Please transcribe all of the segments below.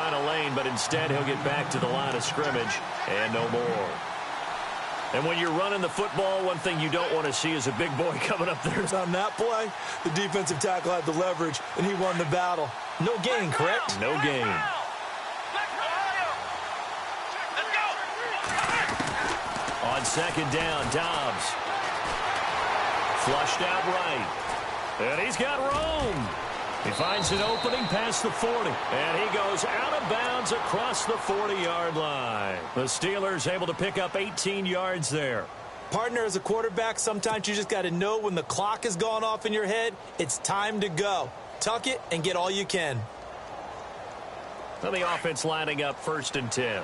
find a lane, but instead he'll get back to the line of scrimmage and no more. And when you're running the football, one thing you don't want to see is a big boy coming up there. On that play, the defensive tackle had the leverage, and he won the battle. No gain, correct? No gain. On second down, Dobbs. Flushed out right. And he's got room. He finds an opening past the 40. And he goes out of bounds across the 40-yard line. The Steelers able to pick up 18 yards there. Partner, as a quarterback, sometimes you just got to know when the clock has gone off in your head, it's time to go. Tuck it and get all you can. So the offense lining up 1st and 10.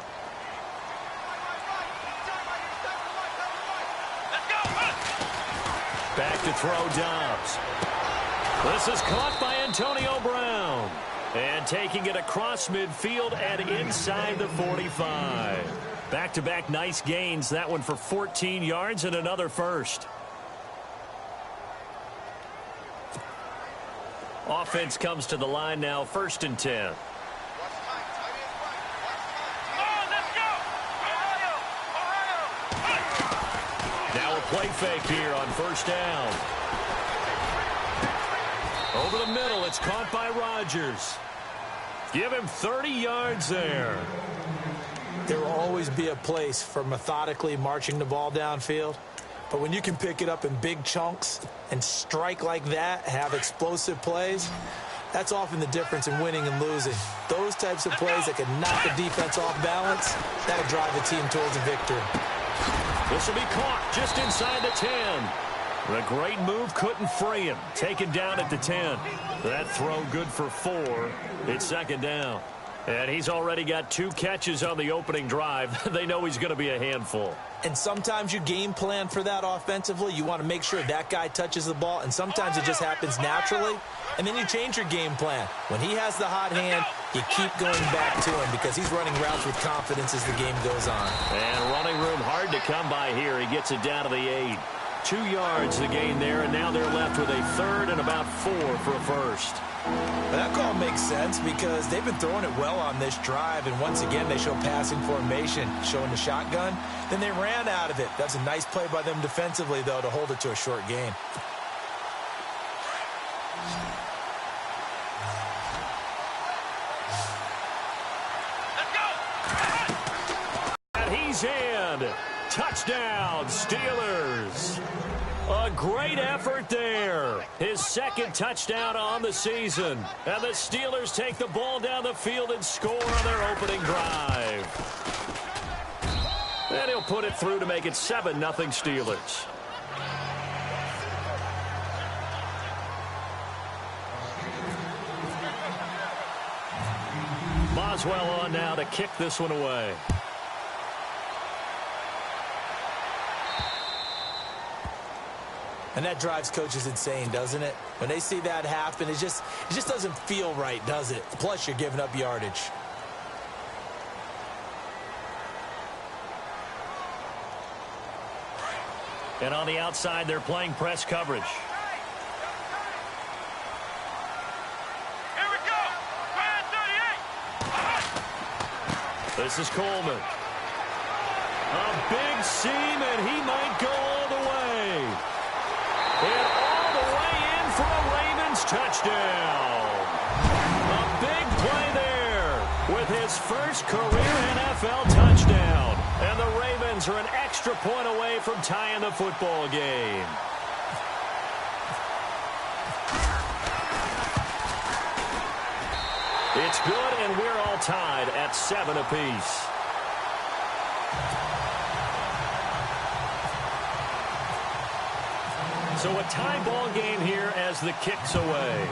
Back to throw, Dobbs. This is caught by Antonio Brown. And taking it across midfield and inside the 45. Back-to-back nice gains. That one for 14 yards and another first. Offense comes to the line now, 1st and 10. Now a play fake here on 1st down. Over the middle, it's caught by Rodgers. Give him 30 yards there. There will always be a place for methodically marching the ball downfield. But when you can pick it up in big chunks and strike like that, have explosive plays, that's often the difference in winning and losing. Those types of plays that can knock the defense off balance, that'll drive the team towards a victory. This will be caught just inside the 10. The great move couldn't free him. Taken down at the 10. That throw good for 4. It's 2nd down. And he's already got 2 catches on the opening drive. They know he's going to be a handful. And sometimes you game plan for that offensively. You want to make sure that guy touches the ball, and sometimes it just happens naturally. And then you change your game plan. When he has the hot hand, you keep going back to him because he's running routes with confidence as the game goes on. And running room hard to come by here. He gets it down to the 8. 2 yards the gain there, and now they're left with a 3rd and about 4 for a first. That call makes sense because they've been throwing it well on this drive, and once again they show passing formation, showing the shotgun. Then they ran out of it. That's a nice play by them defensively, though, to hold it to a short gain. And he's in. Touchdown, Steelers. A great effort there. His 2nd touchdown on the season. And the Steelers take the ball down the field and score on their opening drive. And he'll put it through to make it 7-0 Steelers. Boswell on now to kick this one away. And that drives coaches insane, doesn't it? When they see that happen, it just doesn't feel right, does it? Plus, you're giving up yardage. And on the outside, they're playing press coverage. Here we go. Grand 38. This is Coleman. A big seam, and he might go all the way. And all the way in for a Ravens touchdown. A big play there with his first career NFL touchdown. And the Ravens are an extra point away from tying the football game. It's good, and we're all tied at 7 apiece. So a tie ball game here as the kick's away.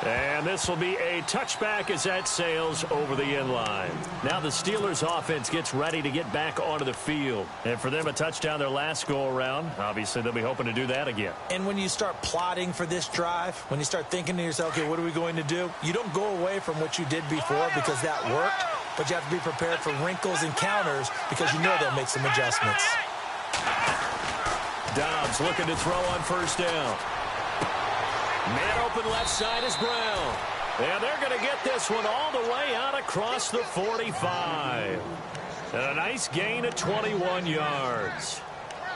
And this will be a touchback as that sails over the end line. Now the Steelers offense gets ready to get back onto the field. And for them, a touchdown their last go-around. Obviously, they'll be hoping to do that again. And when you start plotting for this drive, when you start thinking to yourself, okay, what are we going to do? You don't go away from what you did before because that worked, but you have to be prepared for wrinkles and counters because you know they'll make some adjustments. Dobbs looking to throw on 1st down. Man open left side is Brown. And they're going to get this one all the way out across the 45. And a nice gain of 21 yards.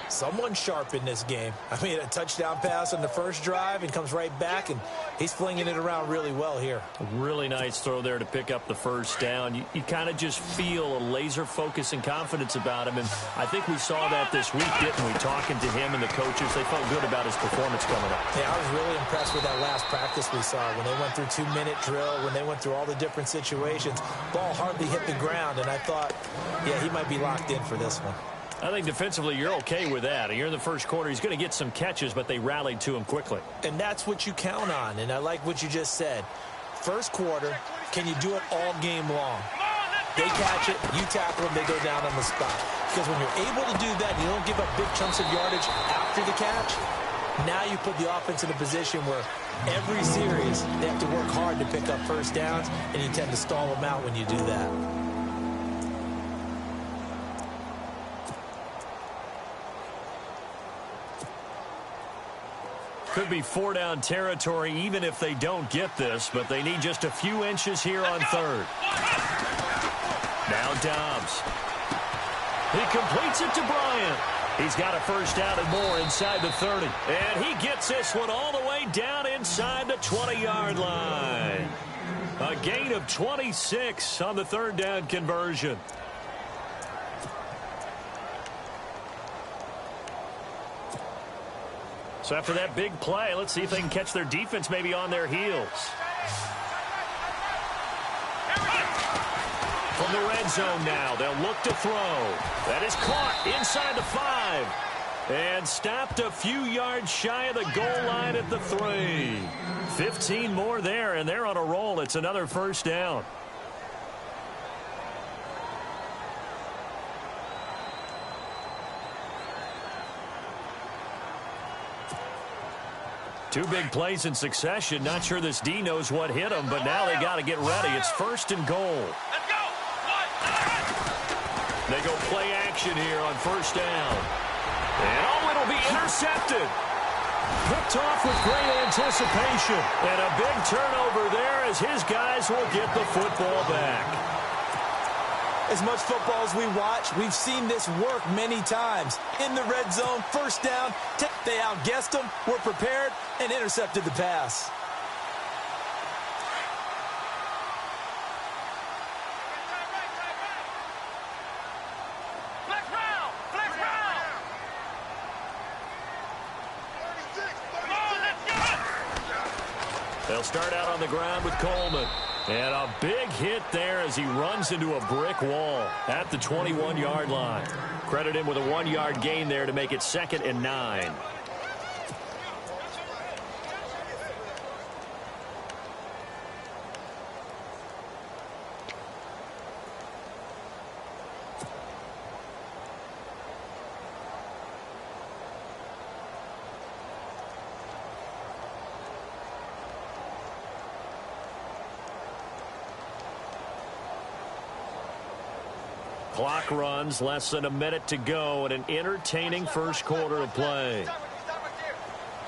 Someone sharp in this game. I mean, a touchdown pass on the first drive and comes right back, and he's flinging it around really well here. Really nice throw there to pick up the first down. You kind of just feel a laser focus and confidence about him, and I think we saw that this week, didn't we? Talking to him and the coaches, they felt good about his performance coming up. Yeah, I was really impressed with that last practice we saw when they went through 2-minute drill, when they went through all the different situations. Ball hardly hit the ground, and I thought, yeah, he might be locked in for this one. I think defensively you're okay with that. You're in the first quarter. He's going to get some catches, but they rallied to him quickly. And that's what you count on, and I like what you just said. First quarter, can you do it all game long? They catch it, you tackle them, they go down on the spot. Because when you're able to do that, you don't give up big chunks of yardage after the catch, now you put the offense in a position where every series they have to work hard to pick up first downs, and you tend to stall them out when you do that. Could be 4-down territory even if they don't get this, but they need just a few inches here on third. Now Dobbs. He completes it to Bryant. He's got a first down and more inside the 30. And he gets this one all the way down inside the 20-yard line. A gain of 26 on the third down conversion. So after that big play, let's see if they can catch their defense maybe on their heels. From the red zone now, they'll look to throw. That is caught inside the 5. And stopped a few yards shy of the goal line at the 3. 15 more there, and they're on a roll. It's another first down. Two big plays in succession. Not sure this D knows what hit him, but now they got to get ready. It's first and goal. They go play action here on first down. And oh, it'll be intercepted. Picked off with great anticipation. And a big turnover there as his guys will get the football back. As much football as we watch, we've seen this work many times. In the red zone, first down, they outguessed them, were prepared, and intercepted the pass. They'll start out on the ground with Coleman. And a big hit there as he runs into a brick wall at the 21-yard line. Credit him with a 1-yard gain there to make it 2nd and 9. Clock runs, less than a minute to go, and an entertaining first quarter of play.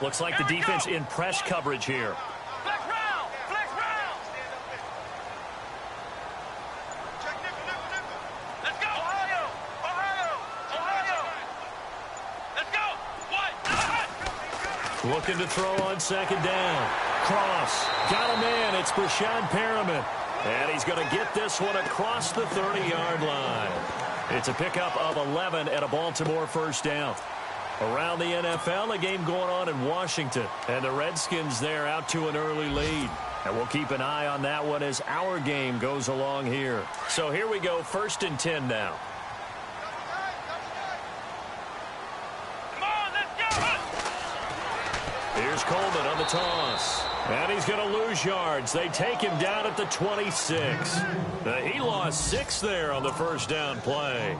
Looks like the defense in press coverage here. Flex round! Flex round! Check nickel, nickel, nickel. Let's go! Ohio! Ohio! Ohio! Let's go! What? Looking to throw on second down. Cross. Got a man. It's Brashad Perriman. And he's going to get this one across the 30-yard line. It's a pickup of 11 and a Baltimore first down. Around the NFL, a game going on in Washington. And the Redskins there out to an early lead. And we'll keep an eye on that one as our game goes along here. So here we go, 1st and 10 now. Come on, let's go! Here's Coleman on the toss. And he's going to lose yards. They take him down at the 26. He lost 6 there on the first down play.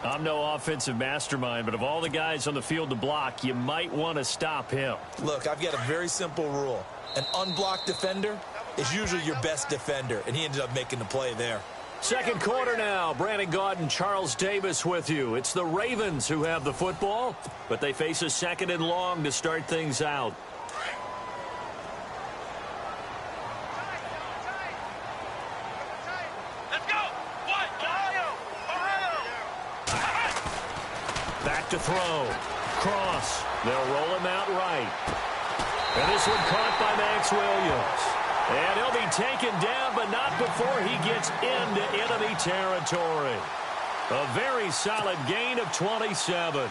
I'm no offensive mastermind, but of all the guys on the field to block, you might want to stop him. Look, I've got a very simple rule. An unblocked defender is usually your best defender, and he ended up making the play there. Second quarter now. Brandon Gaudin, Charles Davis with you. It's the Ravens who have the football, but they face a 2nd and long to start things out. to throw. Cross. They'll roll him out right. And this one caught by Max Williams. And he'll be taken down, but not before he gets into enemy territory. A very solid gain of 27.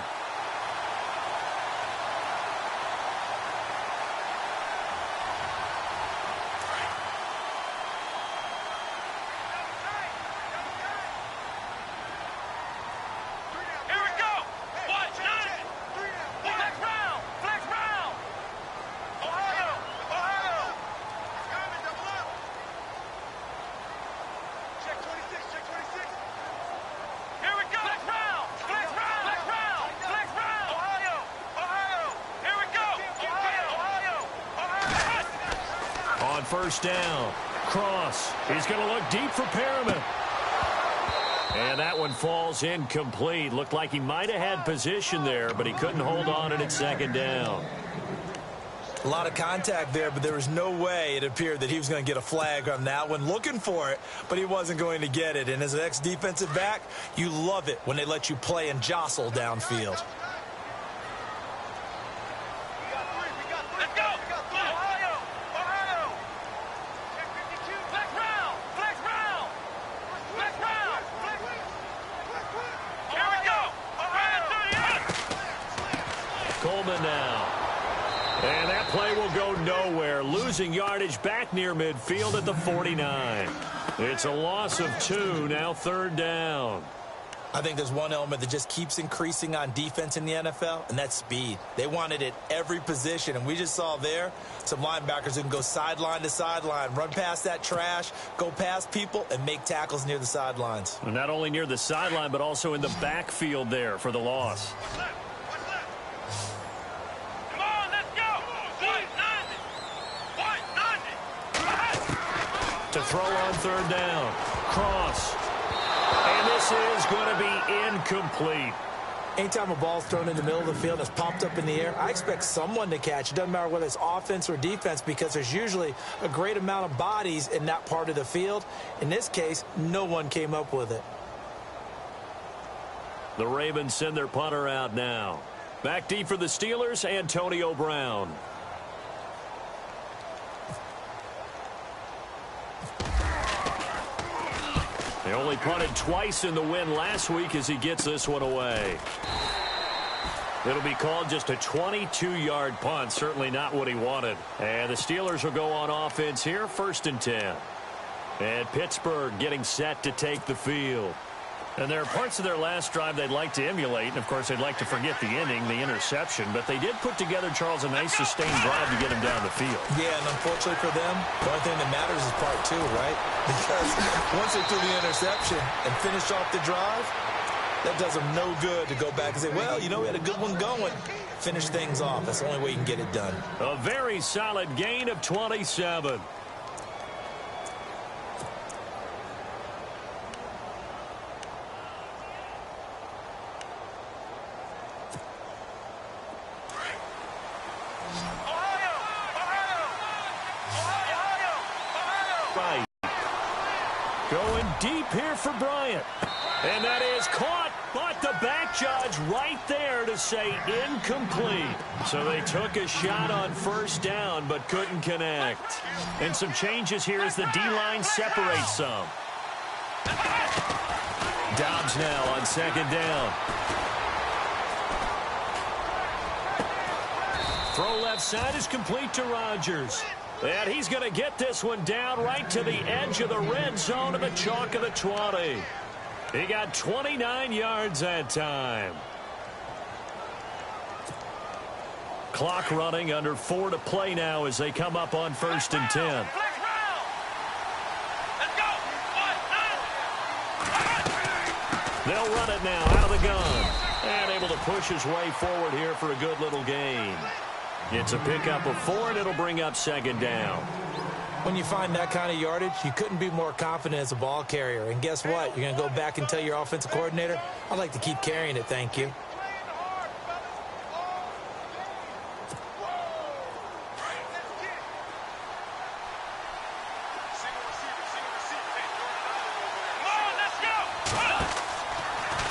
First down. Cross. He's going to look deep for Perriman. And that one falls incomplete. Looked like he might have had position there, but he couldn't hold on at second down. A lot of contact there, but there was no way it appeared that he was going to get a flag on that one. Looking for it, but he wasn't going to get it. And as an ex-defensive back, you love it when they let you play and jostle downfield. Losing yardage back near midfield at the 49. It's a loss of 2, now third down. I think there's one element that just keeps increasing on defense in the NFL, and that's speed. They want it at every position, and we just saw there some linebackers who can go sideline to sideline, run past that trash, go past people, and make tackles near the sidelines. And not only near the sideline, but also in the backfield there for the loss. To throw on third down. Cross. And this is going to be incomplete. Anytime a ball's thrown in the middle of the field that's popped up in the air, I expect someone to catch. It doesn't matter whether it's offense or defense, because there's usually a great amount of bodies in that part of the field. In this case, no one came up with it. The Ravens send their punter out now. Back deep for the Steelers, Antonio Brown. They only punted twice in the win last week as he gets this one away. It'll be called just a 22-yard punt. Certainly not what he wanted. And the Steelers will go on offense here, 1st and 10. And Pittsburgh getting set to take the field. And there are parts of their last drive they'd like to emulate. And, of course, they'd like to forget the ending, the interception. But they did put together, Charles, a nice sustained drive to get him down the field. Yeah, and unfortunately for them, the only thing that matters is part 2, right? Because once they threw the interception and finished off the drive, that does them no good to go back and say, well, you know, we had a good one going. Finish things off. That's the only way you can get it done. A very solid gain of 27. Going deep here for Bryant. And that is caught, but the back judge right there to say incomplete. So they took a shot on first down, but couldn't connect. And some changes here as the D-line separates some. Dobbs now on second down. Throw left side is complete to Rodgers. And he's going to get this one down right to the edge of the red zone of the chalk of the 20. He got 29 yards that time. Clock running, under 4 to play now as they come up on 1st and 10. They'll run it now out of the gun. And able to push his way forward here for a good little gain. It's a pickup of 4, and it'll bring up second down. When you find that kind of yardage, you couldn't be more confident as a ball carrier. And guess what? You're going to go back and tell your offensive coordinator, I'd like to keep carrying it, thank you.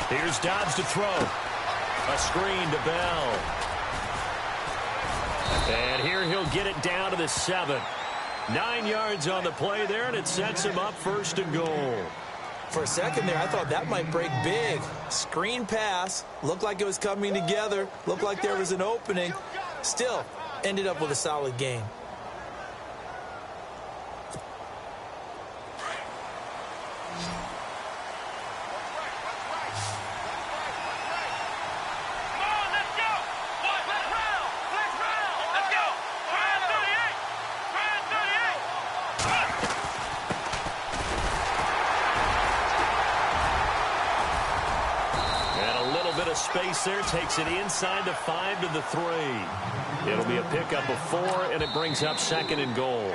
Here's Dobbs to throw. A screen to Bell. And here he'll get it down to the 7. 9 yards on the play there, and it sets him up 1st and goal. For a second there, I thought that might break big. Screen pass. Looked like it was coming together. Looked like there was an opening. Still, ended up with a solid gain. Space there, takes it inside the 5 to the 3. It'll be a pickup of 4, and it brings up 2nd and goal.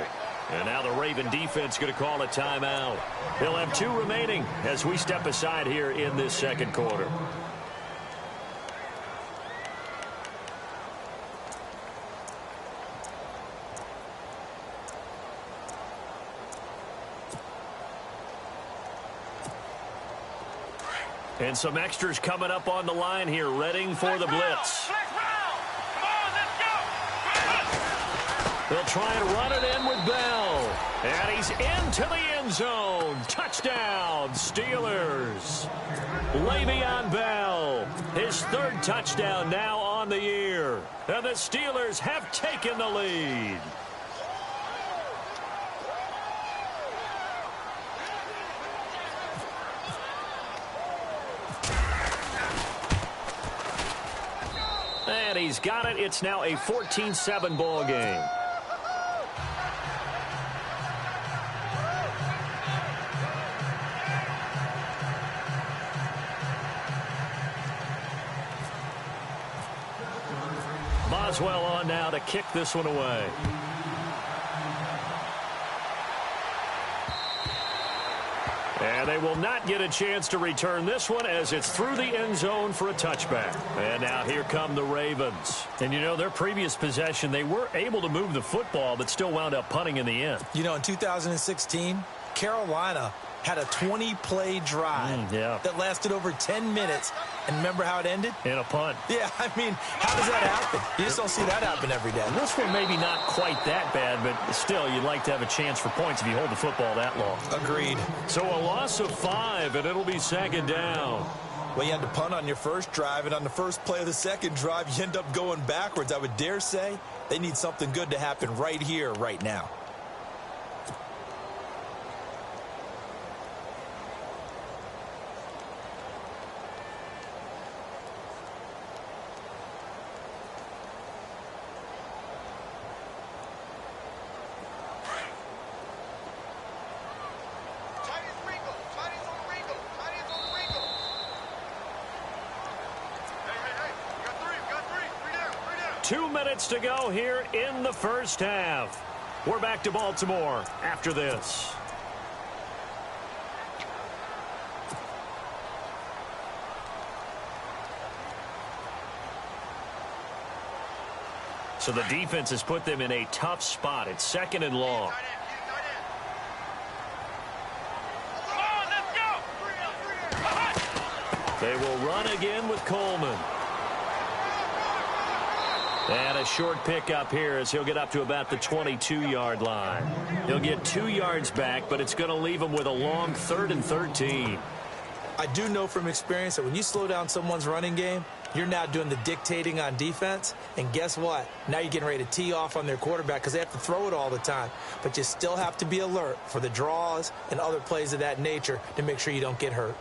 And now the Raven defense going to call a timeout. He'll have 2 remaining as we step aside here in this 2nd quarter. And some extras coming up on the line here, readying for the blitz. They'll try and run it in with Bell. And he's into the end zone. Touchdown, Steelers. Le'Veon Bell, his 3rd touchdown now on the year. And the Steelers have taken the lead. And he's got it. It's now a 14-7 ball game. Boswell on now to kick this one away. And they will not get a chance to return this one as it's through the end zone for a touchback. And now here come the Ravens. And, you know, their previous possession, they were able to move the football but still wound up punting in the end. You know, in 2016, Carolina had a 20-play drive that lasted over 10 minutes. And remember how it ended? In a punt. Yeah, I mean, how does that happen? You just don't see that happen every day. This one maybe not quite that bad, but still, you'd like to have a chance for points if you hold the football that long. Agreed. So a loss of 5, and it'll be 2nd down. Well, you had to punt on your first drive, and on the first play of the 2nd drive, you end up going backwards. I would dare say they need something good to happen right here, right now. To go here in the first half. We're back to Baltimore after this. So the defense has put them in a tough spot. It's 2nd and long. They will run again with Coleman. And a short pickup here as he'll get up to about the 22-yard line. He'll get 2 yards back, but it's going to leave him with a long 3rd and 13. I do know from experience that when you slow down someone's running game, you're now doing the dictating on defense. And guess what? Now you're getting ready to tee off on their quarterback because they have to throw it all the time. But you still have to be alert for the draws and other plays of that nature to make sure you don't get hurt.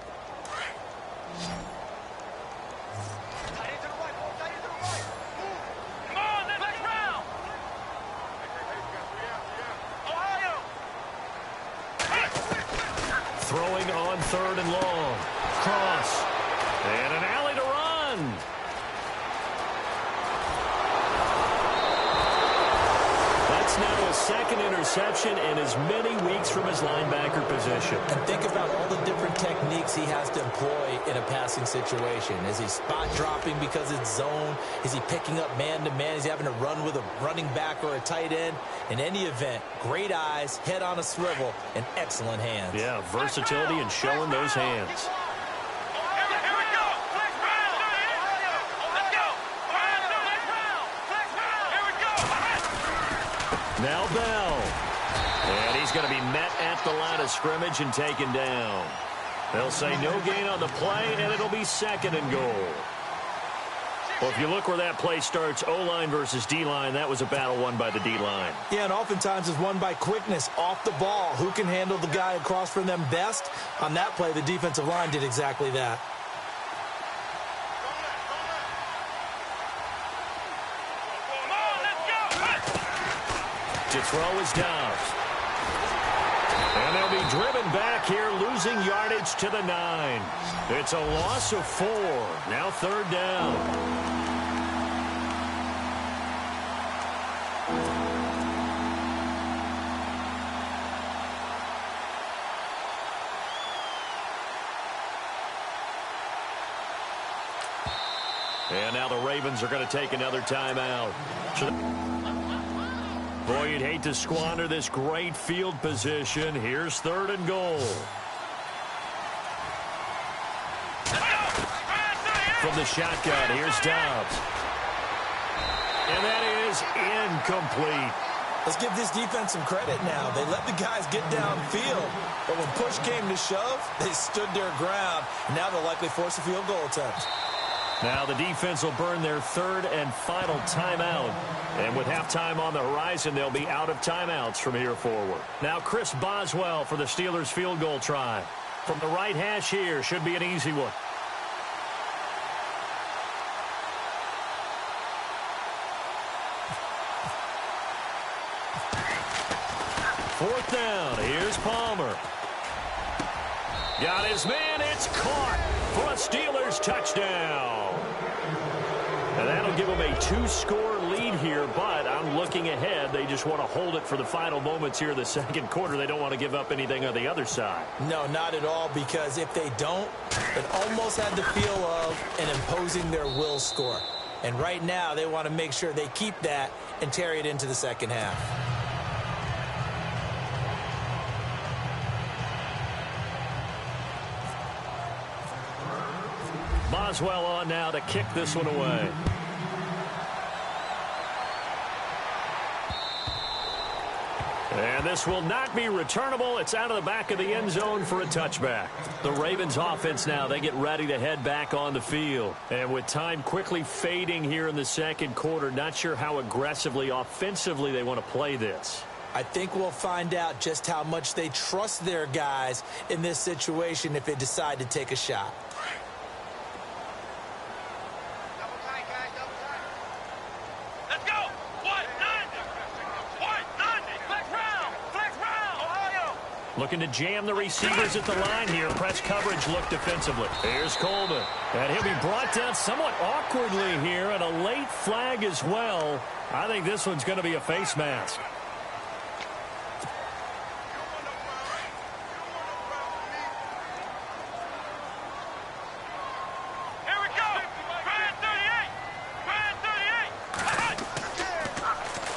Throwing on 3rd and long. Cross. And an alley to run. That's now his 2nd interception in as many weeks from his linebacker position. And think about all the different techniques he has to employ in a passing situation. Is he spot dropping because it's zone? Is he picking up man-to-man? Is he having to run with a running back or a tight end? In any event, great eyes, head on a swivel, and excellent hands. Yeah, versatility and showing those hands. Now Bell. And he's going to be met at the line of scrimmage and taken down. They'll say no gain on the play, and it'll be second and goal. Well, if you look where that play starts, O-line versus D-line, that was a battle won by the D-line. Yeah, and oftentimes it's won by quickness off the ball. Who can handle the guy across from them best? On that play, the defensive line did exactly that. To throw is Dobbs. And they'll be driven back here, losing yardage to the 9. It's a loss of 4. Now third down. And now the Ravens are going to take another timeout. Boy, you'd hate to squander this great field position. Here's third and goal. From the shotgun, here's Dobbs. And that is incomplete. Let's give this defense some credit now. They let the guys get downfield, but when push came to shove, they stood their ground. Now they'll likely force a field goal attempt. Now the defense will burn their third and final timeout. And with halftime on the horizon, they'll be out of timeouts from here forward. Now Chris Boswell for the Steelers field goal try. From the right hash here, should be an easy one. Fourth down, here's Palmer. Got his man, it's caught for a Steelers touchdown. And that'll give them a 2-score lead here, but I'm looking ahead. They just want to hold it for the final moments here in the second quarter. They don't want to give up anything on the other side. No, not at all, because if they don't, it almost had the feel of an imposing their will score. And right now, they want to make sure they keep that and carry it into the second half. Boswell on now to kick this one away. And this will not be returnable. It's out of the back of the end zone for a touchback. The Ravens offense now, they get ready to head back on the field. And with time quickly fading here in the second quarter, not sure how aggressively, offensively they want to play this. I think we'll find out just how much they trust their guys in this situation if they decide to take a shot. Looking to jam the receivers at the line here. Press coverage look defensively. Here's Coleman. And he'll be brought down somewhat awkwardly here, and a late flag as well. I think this one's going to be a face mask. Here we go. Brand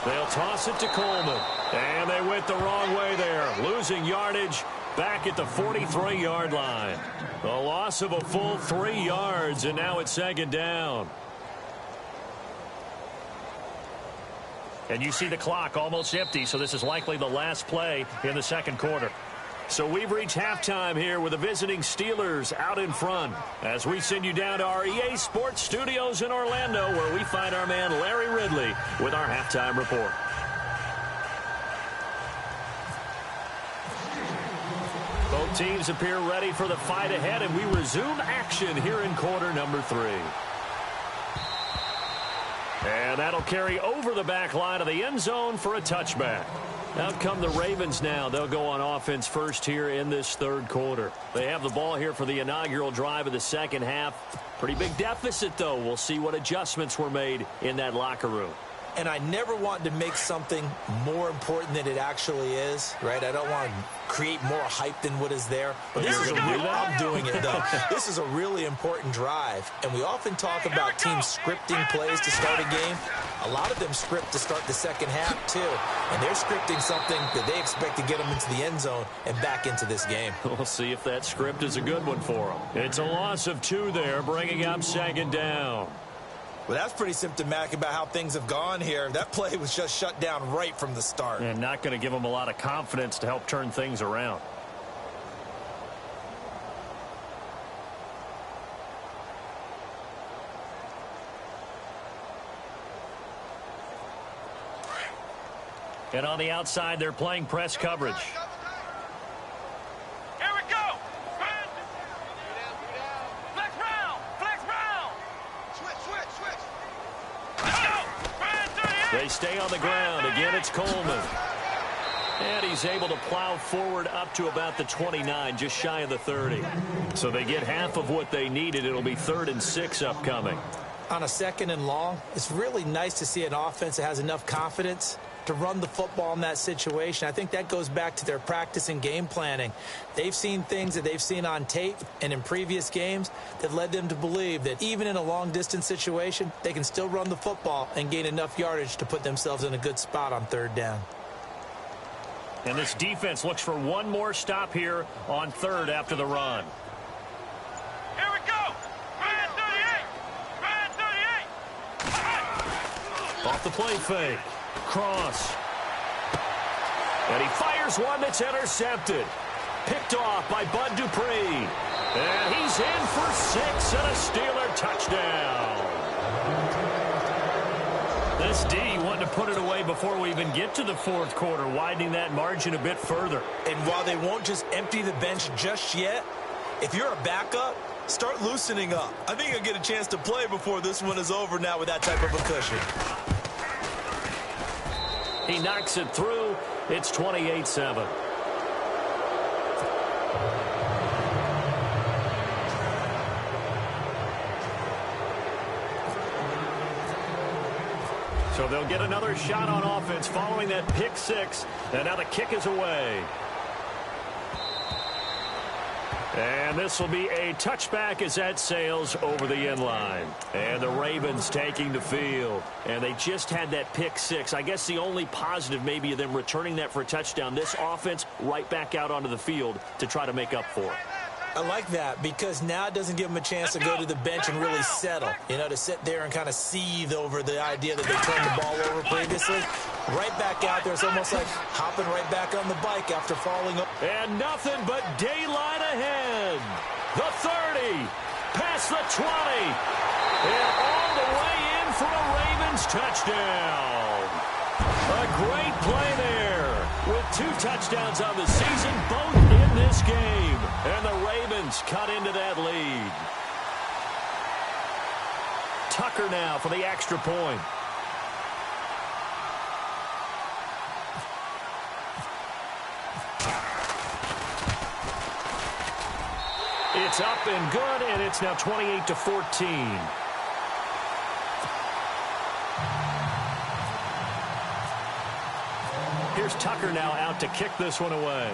38. They'll toss it to Coleman. And they went the wrong way there, losing yardage back at the 43-yard line. The loss of a full 3 yards, and now it's second down. And you see the clock almost empty, so this is likely the last play in the second quarter. So we've reached halftime here with the visiting Steelers out in front as we send you down to our EA Sports Studios in Orlando, where we find our man Larry Ridley with our halftime report. Both teams appear ready for the fight ahead, and we resume action here in quarter number 3. And that'll carry over the back line of the end zone for a touchback. Out come the Ravens now. They'll go on offense first here in this third quarter. They have the ball here for the inaugural drive of the second half. Pretty big deficit, though. We'll see what adjustments were made in that locker room. And I never want to make something more important than it actually is, right? I don't want to create more hype than what is there. But this is I'm doing it, though. This is a really important drive. And we often talk about teams scripting plays to start a game. A lot of them script to start the second half, too. And they're scripting something that they expect to get them into the end zone and back into this game. We'll see if that script is a good one for them. It's a loss of 2 there, bringing up second down. Well, that's pretty symptomatic about how things have gone here. That play was just shut down right from the start. And not going to give them a lot of confidence to help turn things around. And on the outside, they're playing press coverage. Here we go. Flex round. Flex round. Switch. Let's go. They stay on the ground. Again, it's Coleman. And he's able to plow forward up to about the 29, just shy of the 30. So they get half of what they needed. It'll be 3rd and 6 upcoming. On a 2nd and long, it's really nice to see an offense that has enough confidence to run the football in that situation. I think that goes back to their practice and game planning. They've seen things that they've seen on tape and in previous games that led them to believe that even in a long-distance situation, they can still run the football and gain enough yardage to put themselves in a good spot on 3rd down. And this defense looks for one more stop here on 3rd after the run. Here we go. Red 38. Off the play fake. Cross. And he fires one that's intercepted. Picked off by Bud Dupree. And he's in for 6 and a Steeler touchdown. This D wanted to put it away before we even get to the 4th quarter, widening that margin a bit further. And while they won't just empty the bench just yet, if you're a backup, start loosening up. I think you'll get a chance to play before this one is over now with that type of a cushion. He knocks it through. It's 28-7. So they'll get another shot on offense following that pick 6. And now the kick is away. And this will be a touchback as that sails over the end line. And the Ravens taking the field. And they just had that pick 6. I guess the only positive maybe of them returning that for a touchdown. This offense right back out onto the field to try to make up for it. I like that because now it doesn't give them a chance to go to the bench and really settle. You know, to sit there and kind of seethe over the idea that they turned the ball over previously. Right back out there. It's almost like hopping right back on the bike after falling over. And nothing but daylight ahead. The 30. Past the 20. And all the way in for a Ravens touchdown. A great play there. With 2 touchdowns on the season, both in this game. And the Ravens cut into that lead. Tucker now for the extra point. It's up and good, and it's now 28-14. Here's Tucker now out to kick this one away.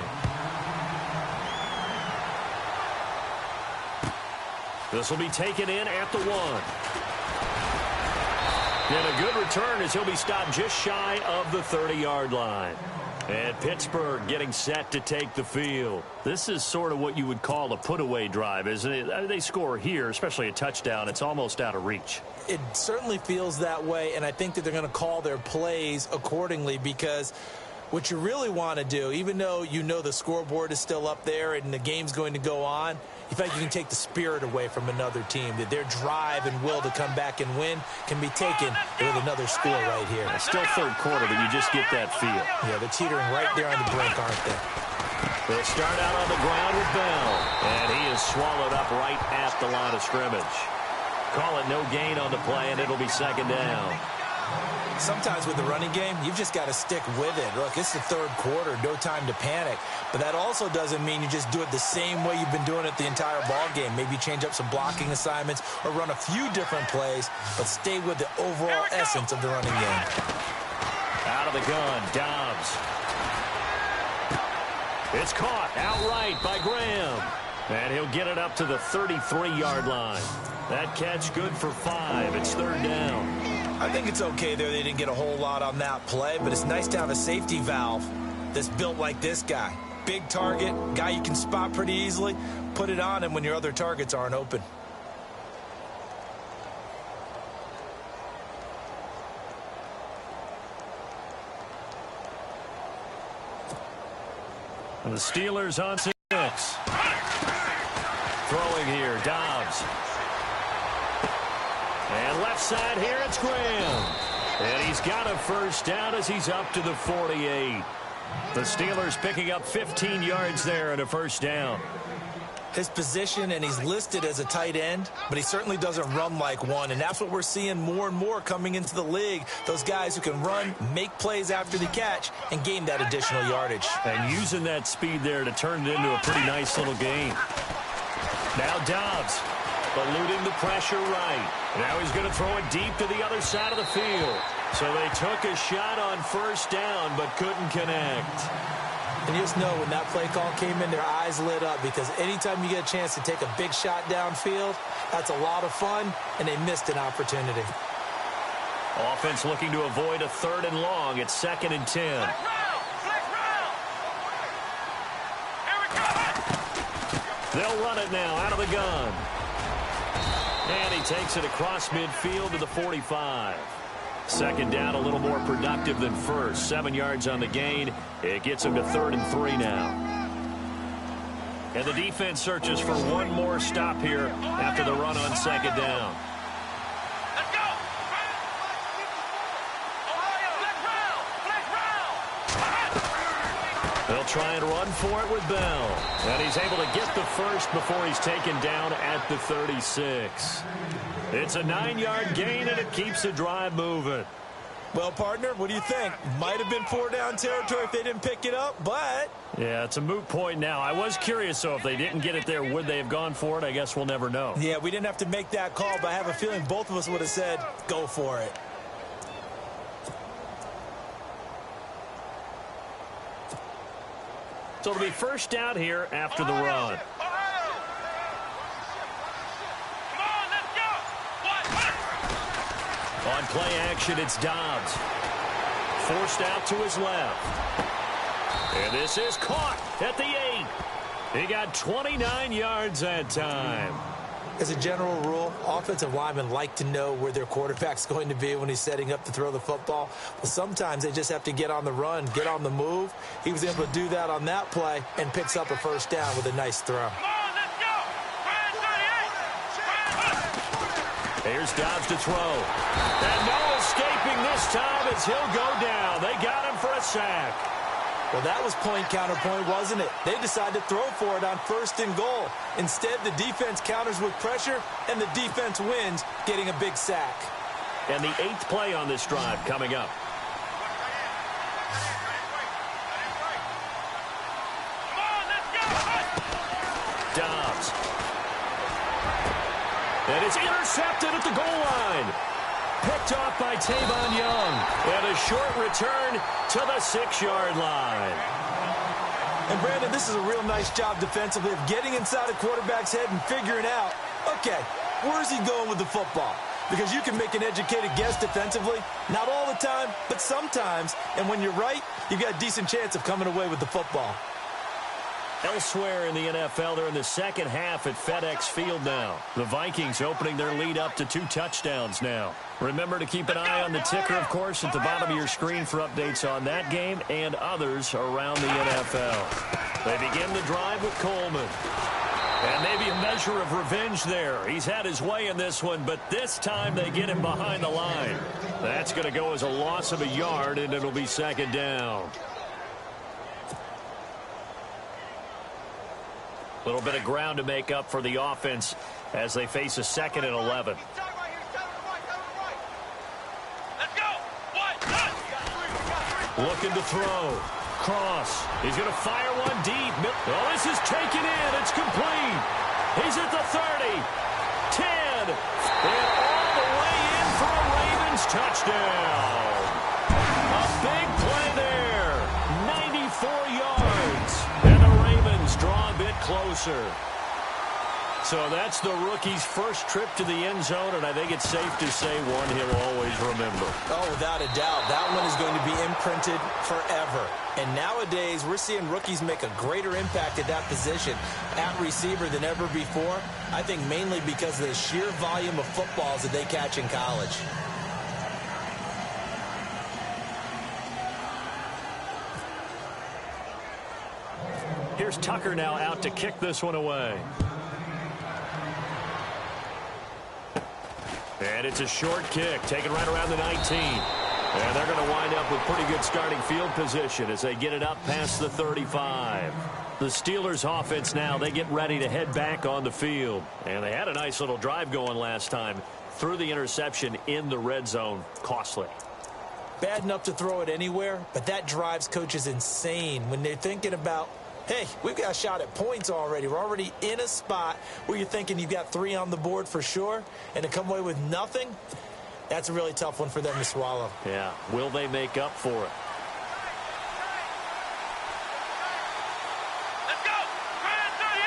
This will be taken in at the 1. And a good return as he'll be stopped just shy of the 30-yard line. And Pittsburgh getting set to take the field. This is sort of what you would call a put-away drive, isn't it? They score here, especially a touchdown. It's almost out of reach. It certainly feels that way, and I think that they're going to call their plays accordingly because what you really want to do, even though you know the scoreboard is still up there and the game's going to go on, you feel like you can take the spirit away from another team, that their drive and will to come back and win can be taken with another score right here. It's still 3rd quarter, but you just get that feel. Yeah, they're teetering right there on the brink, aren't they? They'll start out on the ground with Bell, and he is swallowed up right at the line of scrimmage. Call it no gain on the play, and it'll be 2nd down. Sometimes with the running game, you've just got to stick with it. Look, it's the 3rd quarter, no time to panic. But that also doesn't mean you just do it the same way you've been doing it the entire ball game. Maybe change up some blocking assignments or run a few different plays, but stay with the overall essence of the running game. Out of the gun, Dobbs. It's caught outright by Graham. And he'll get it up to the 33-yard line. That catch good for 5. It's 3rd down. I think it's okay there. They didn't get a whole lot on that play, but it's nice to have a safety valve that's built like this guy. Big target, guy you can spot pretty easily. Put it on him when your other targets aren't open. The Steelers on 6. Throwing here, Dobbs. And left side here, it's Graham. And he's got a first down as he's up to the 48. The Steelers picking up 15 yards there and a first down. His position, and he's listed as a tight end, but he certainly doesn't run like one, and that's what we're seeing more and more coming into the league. Those guys who can run, make plays after the catch, and gain that additional yardage. And using that speed there to turn it into a pretty nice little game. Now Dobbs, eluding the pressure right. Now he's going to throw it deep to the other side of the field. So they took a shot on first down, but couldn't connect. And you just know when that play call came in, their eyes lit up, because anytime you get a chance to take a big shot downfield, that's a lot of fun, and they missed an opportunity. Offense looking to avoid a 3rd and long. It's 2nd and 10. Here we go. They'll run it now out of the gun. And he takes it across midfield to the 45. 2nd down, a little more productive than first. 7 yards on the gain. It gets him to 3rd and 3 now. And the defense searches for one more stop here after the run on 2nd down. Let's go. Ohio, flag round. They'll try and run for it with Bell. And he's able to get the first before he's taken down at the 36. It's a 9-yard gain, and it keeps the drive moving. Well, partner, what do you think? Might have been 4-down territory if they didn't pick it up, but... Yeah, it's a moot point now. I was curious, so if they didn't get it there, would they have gone for it? I guess we'll never know. Yeah, we didn't have to make that call, but I have a feeling both of us would have said, go for it. So it'll be first down here after the run. On play action, it's Dobbs. Forced out to his left. And this is caught at the 8. He got 29 yards that time. As a general rule, offensive linemen like to know where their quarterback's going to be when he's setting up to throw the football. But sometimes they just have to get on the run, get on the move. He was able to do that on that play and picks up a first down with a nice throw. Here's Dobbs to throw. And no escaping this time as he'll go down. They got him for a sack. Well, that was point counterpoint, wasn't it? They decided to throw for it on 1st and goal. Instead, the defense counters with pressure, and the defense wins, getting a big sack. And the 8th play on this drive coming up. Dobbs. And it's intercepted at the goal line. Picked off by Tavon Young. And a short return to the 6-yard line. And, Brandon, this is a real nice job defensively of getting inside a quarterback's head and figuring out, okay, where's he going with the football? Because you can make an educated guess defensively. Not all the time, but sometimes. And when you're right, you've got a decent chance of coming away with the football. Elsewhere in the NFL, they're in the second half at FedEx Field now. The Vikings opening their lead up to 2 touchdowns now. Remember to keep an eye on the ticker, of course, at the bottom of your screen for updates on that game and others around the NFL. They begin the drive with Coleman. And maybe a measure of revenge there. He's had his way in this one, but this time they get him behind the line. That's going to go as a loss of a yard, and it'll be 2nd down. A little bit of ground to make up for the offense as they face a 2nd and 11. Looking to throw. Cross. He's going to fire one deep. Oh, this is taken in. It's complete. He's at the 30. 10. And all the way in for a Ravens touchdown. A big play there. 94 yards. And the Ravens draw a bit closer. So that's the rookie's first trip to the end zone, and I think it's safe to say one he'll always remember. Oh, without a doubt. That one is going to be imprinted forever. And nowadays, we're seeing rookies make a greater impact at that position at receiver than ever before. I think mainly because of the sheer volume of footballs that they catch in college. Here's Tucker now out to kick this one away. And it's a short kick, taken right around the 19. And they're going to wind up with pretty good starting field position as they get it up past the 35. The Steelers offense now, they get ready to head back on the field. And they had a nice little drive going last time. Threw the interception in the red zone. Costly. Bad enough to throw it anywhere, but that drives coaches insane when they're thinking about, hey, we've got a shot at points already. We're already in a spot where you're thinking you've got 3 on the board for sure, and to come away with nothing, that's a really tough one for them to swallow. Yeah, will they make up for it? Let's go! Grand 38!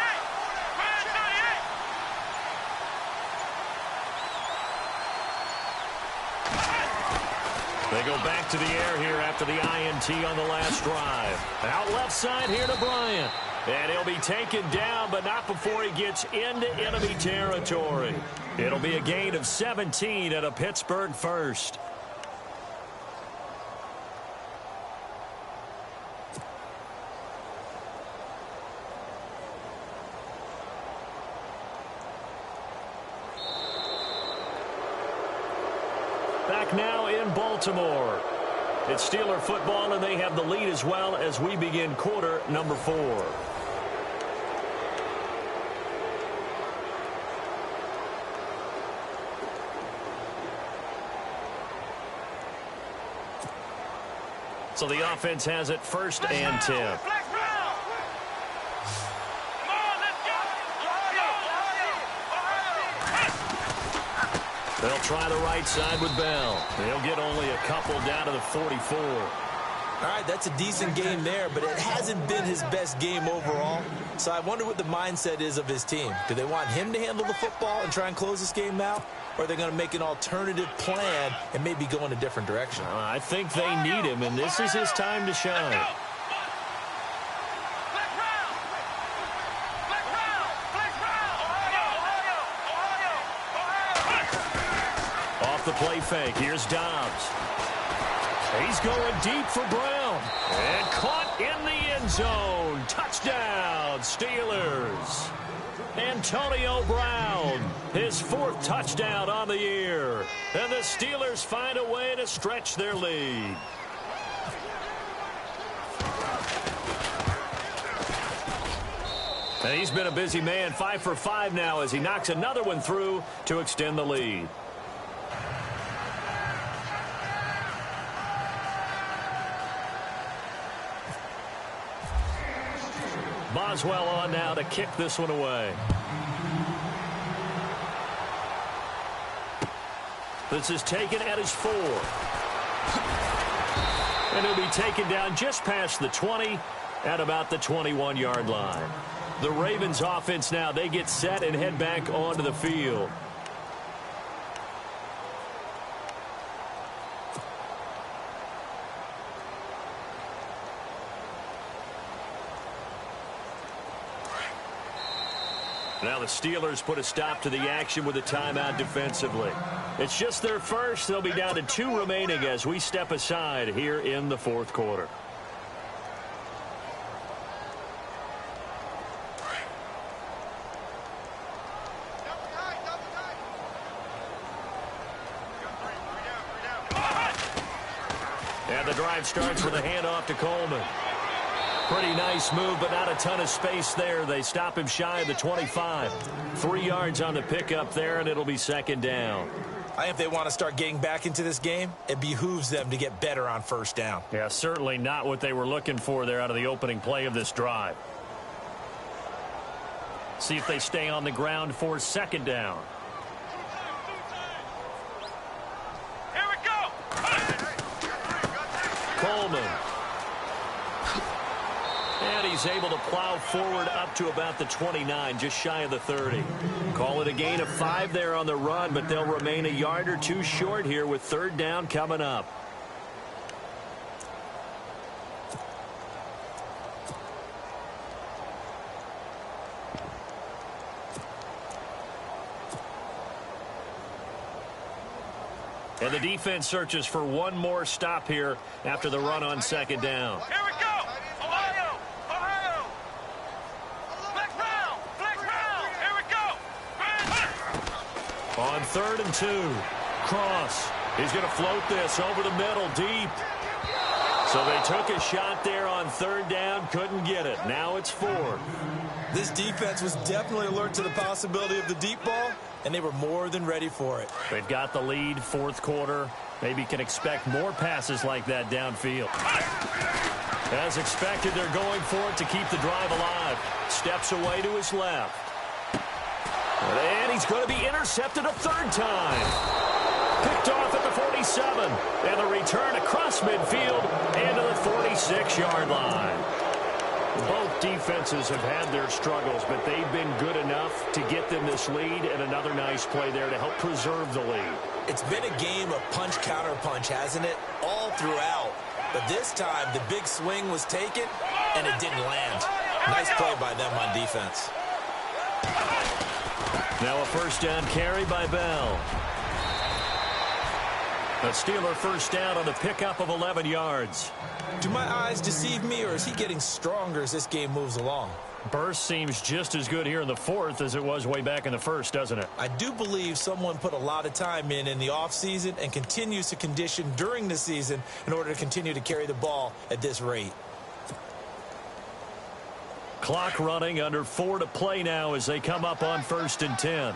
Grand 38! They go back to the air here after the INT on the last drive. Out left side here to Bryant. And he'll be taken down, but not before he gets into enemy territory. It'll be a gain of 17 and a Pittsburgh first. Back now in Baltimore. It's Steeler football, and they have the lead as well as we begin quarter number 4. So the offense has it 1st and 10. Come on, let's go! Ohio! They'll try the right side with Bell. They'll get only a couple down to the 44. All right, that's a decent game there, but it hasn't been his best game overall. So I wonder what the mindset is of his team. Do they want him to handle the football and try and close this game out? Or are they going to make an alternative plan and maybe go in a different direction? I think they need him, and this is his time to shine. Off the play fake, here's Dobbs. He's going deep for Brown. And caught in the end zone. Touchdown, Steelers. Antonio Brown, his 4th touchdown on the year. And the Steelers find a way to stretch their lead. And he's been a busy man, 5 for 5 now as he knocks another one through to extend the lead. Boswell on now to kick this one away. This is taken at his 4. And he'll be taken down just past the 20 at about the 21-yard line. The Ravens offense now, they get set and head back onto the field. Now the Steelers put a stop to the action with a timeout defensively. It's just their first. They'll be down to 2 remaining as we step aside here in the 4th quarter. And the drive starts with a handoff to Coleman. Pretty nice move, but not a ton of space there. They stop him shy of the 25. 3 yards on the pickup there, and it'll be 2nd down. I think if they want to start getting back into this game, it behooves them to get better on 1st down. Yeah, certainly not what they were looking for there out of the opening play of this drive. See if they stay on the ground for 2nd down. Here we go! Coleman. And he's able to plow forward up to about the 29, just shy of the 30. Call it a gain of 5 there on the run, but they'll remain a yard or 2 short here with 3rd down coming up. And the defense searches for one more stop here after the run on 2nd down. Here we go! Ohio! Ohio! On 3rd and 2. Cross. He's going to float this over the middle, deep. So they took a shot there on 3rd down, couldn't get it. Now it's 4th. This defense was definitely alert to the possibility of the deep ball, and they were more than ready for it. They've got the lead, 4th quarter. Maybe can expect more passes like that downfield. As expected, they're going for it to keep the drive alive. Steps away to his left. And he's going to be intercepted a 3rd time. Picked off at the 47. And the return across midfield and to the 46-yard line. Both defenses have had their struggles, but they've been good enough to get them this lead, and another nice play there to help preserve the lead. It's been a game of punch-counter-punch, hasn't it? All throughout. But this time, the big swing was taken, and it didn't land. Nice play by them on defense. Now a 1st down carry by Bell. A Steeler 1st down on the pickup of 11 yards. Do my eyes deceive me, or is he getting stronger as this game moves along? Burst seems just as good here in the 4th as it was way back in the 1st, doesn't it? I do believe someone put a lot of time in the offseason and continues to condition during the season in order to continue to carry the ball at this rate. Clock running, under 4 to play now as they come up on 1st and 10.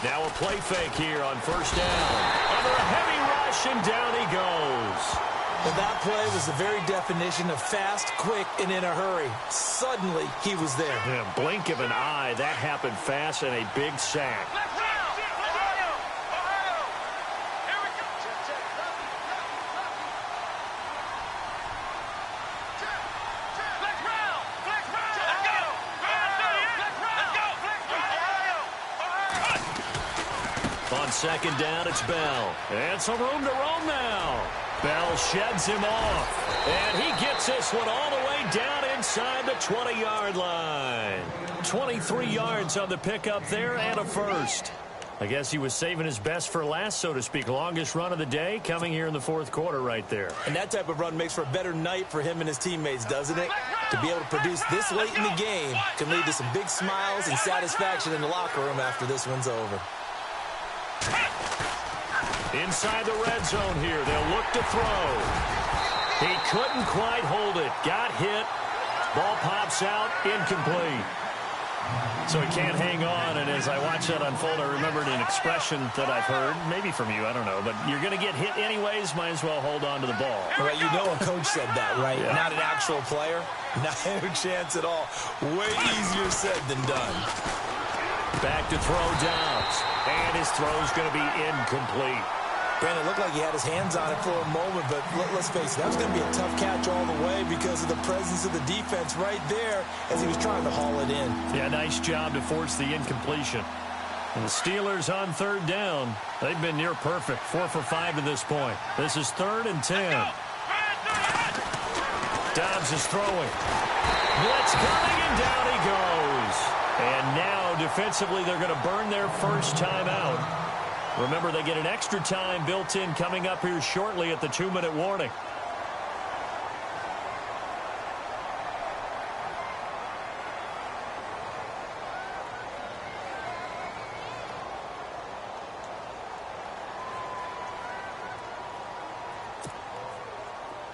Now a play fake here on 1st down. Under a heavy rush, and down he goes. Well, that play was the very definition of fast, quick, and in a hurry. Suddenly, he was there. In a blink of an eye, that happened fast, and a big sack. On 2nd down, it's Bell. And some room to roam now. Bell sheds him off. And he gets this one all the way down inside the 20-yard line. 23 yards on the pickup there and a 1st. I guess he was saving his best for last, so to speak. Longest run of the day coming here in the 4th quarter right there. And that type of run makes for a better night for him and his teammates, doesn't it? To be able to produce this late in the game can lead to some big smiles and satisfaction in the locker room after this one's over. Inside the red zone here, they'll look to throw. He couldn't quite hold it. Got hit. Ball pops out, incomplete. So he can't hang on, and as I watch that unfold, I remembered an expression that I've heard, maybe from you, I don't know, but you're going to get hit anyways, might as well hold on to the ball. Right, you know a coach said that, right? Yeah. Not an actual player. Not a chance at all. Way easier said than done. Back to throw Dobbs, and his throw's going to be incomplete. Brandon, it looked like he had his hands on it for a moment, but let's face it, that was going to be a tough catch all the way because of the presence of the defense right there as he was trying to haul it in. Yeah, nice job to force the incompletion. And the Steelers on 3rd down. They've been near perfect, 4 for 5 to this point. This is 3rd and 10. Dobbs is throwing. Blitz coming, and down he goes. And now, defensively, they're going to burn their first timeout. Remember, they get an extra time built in coming up here shortly at the 2-minute warning.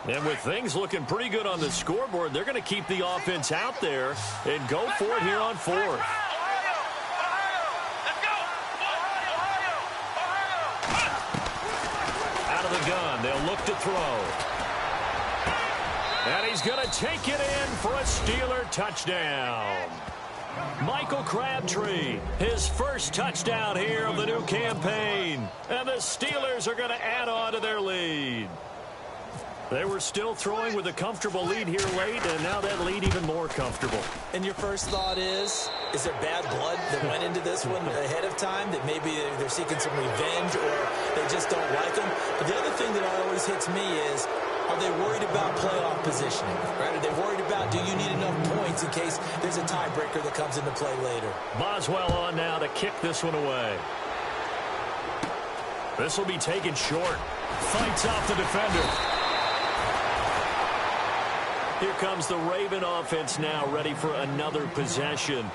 And with things looking pretty good on the scoreboard, they're going to keep the offense out there and go for it here on 4th. Gun. They'll look to throw. And he's going to take it in for a Steeler touchdown. Michael Crabtree, his first touchdown here of the new campaign. And the Steelers are going to add on to their lead. They were still throwing with a comfortable lead here late, and now that lead even more comfortable. And your first thought is there bad blood that went into this one ahead of time, that maybe they're seeking some revenge or they just don't like them? But the other thing that always hits me is, are they worried about playoff positioning? Right? Are they worried about, do you need enough points points in case there's a tiebreaker that comes into play later. Boswell on now to kick this one away. This will be taken short. Fights off the defender. Here comes the Raven offense now, ready for another possession.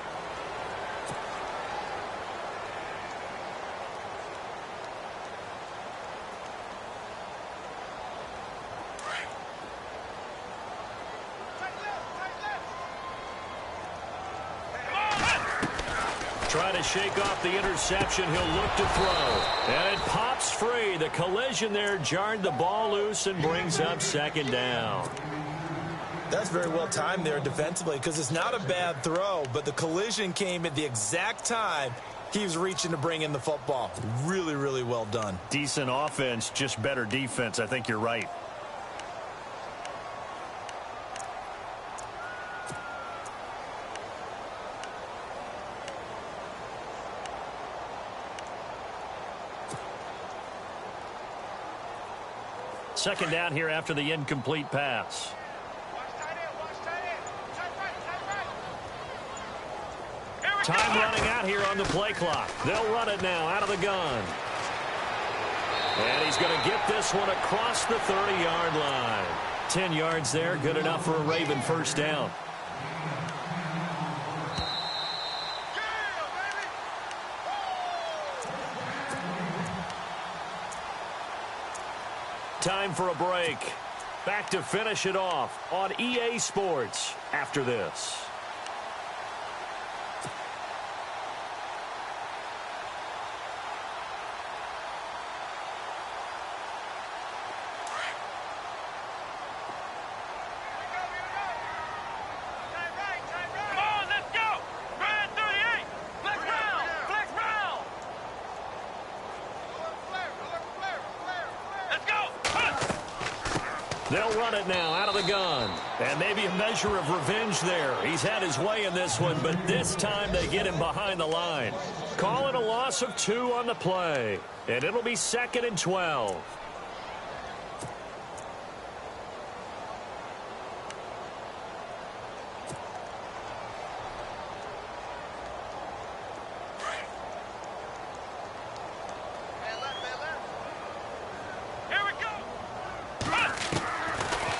Try to shake off the interception. He'll look to throw. And it pops free. The collision there jarred the ball loose and brings up second down. That's very well timed there defensively because it's not a bad throw, but the collision came at the exact time he was reaching to bring in the football. Really, really well done. Decent offense, just better defense. I think you're right. Second down here after the incomplete pass. Time running out here on the play clock. They'll run it now out of the gun. And he's going to get this one across the 30-yard line. 10 yards there, good enough for a Raven first down. Time for a break. Back to finish it off on EA Sports after this. They'll run it now out of the gun. And maybe a measure of revenge there. He's had his way in this one, but this time they get him behind the line. Call it a loss of 2 on the play. And it'll be 2nd and 12.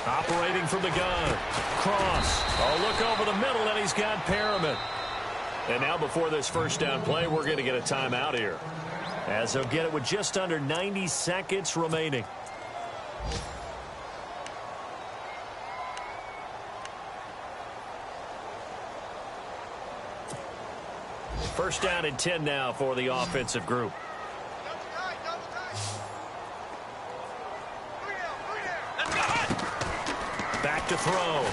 Operating from the gun. Cross. Oh, look over the middle, and he's got Perriman. And now before this first down play, we're going to get a timeout here, as they'll get it with just under 90 seconds remaining. First down and 10 now for the offensive group. Back to throw.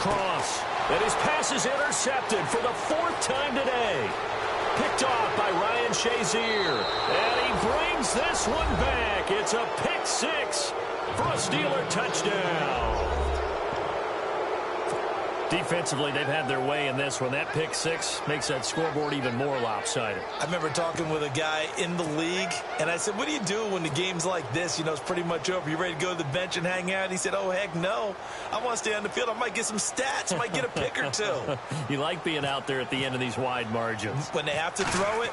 Cross. And his pass is intercepted for the 4th time today. Picked off by Ryan Shazier. And he brings this one back. It's a pick 6 for a Steeler touchdown. Defensively, they've had their way in this one. That pick 6 makes that scoreboard even more lopsided. I remember talking with a guy in the league, and I said, what do you do when the game's like this? You know, it's pretty much over. You ready to go to the bench and hang out? He said, oh, heck no. I want to stay on the field. I might get some stats. I might get a pick or two. You like being out there at the end of these wide margins. When they have to throw it,